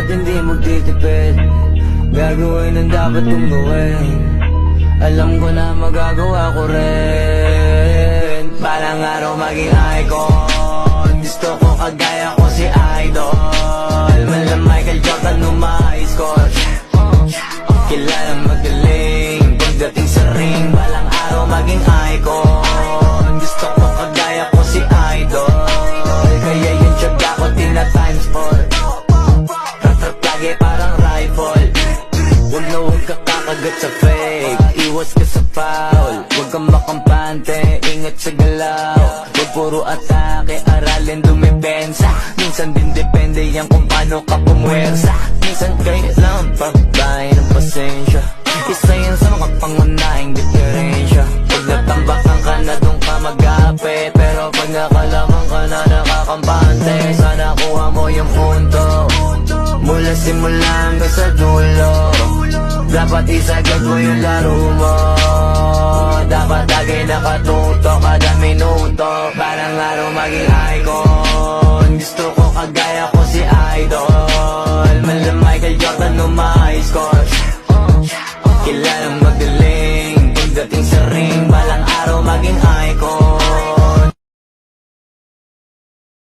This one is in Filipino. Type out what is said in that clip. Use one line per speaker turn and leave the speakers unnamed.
hindi magtitipid. Gagawin ang dapat kong gawin. Alam ko na magagawa ko rin. Balang araw maging icon. Gusto ko kagaya ko si Idol. Mala Michael Jordan uma-score. Kilalang magaling pagdating sa ring. Balang araw maging icon. Gusto ko kagaya ko si Idol. Kaya yung tiyaga ko tina-times 4. Rap-rap lagi parang rifle. Huwag na huwag ka kakagat sa fake. Iwas ka sa foul. Huwag kang makampante, ingat sa galaw. Huwag puro atake, aralin dumipensa. Minsan din depende yan kung paano ka pumwersa. Minsan kailangan pagbahay ng pasensya. Isa yan sa mga pangunahing diferensya. Pag natambakan ka na doon ka mag-apit. Pero pag nakalaman ka na nakakampante, sana kuha mo yung punto. Mula simula hanggang sa dulo, dapat isagad mo yung laro mo. Dapat lagi nakatuto kada minuto. Parang araw maging icon. Gusto ko kagaya ko si Idol. Mala Michael Jordan uma-score. Kilalang magaling pagdating sa ring. Balang araw maging icon.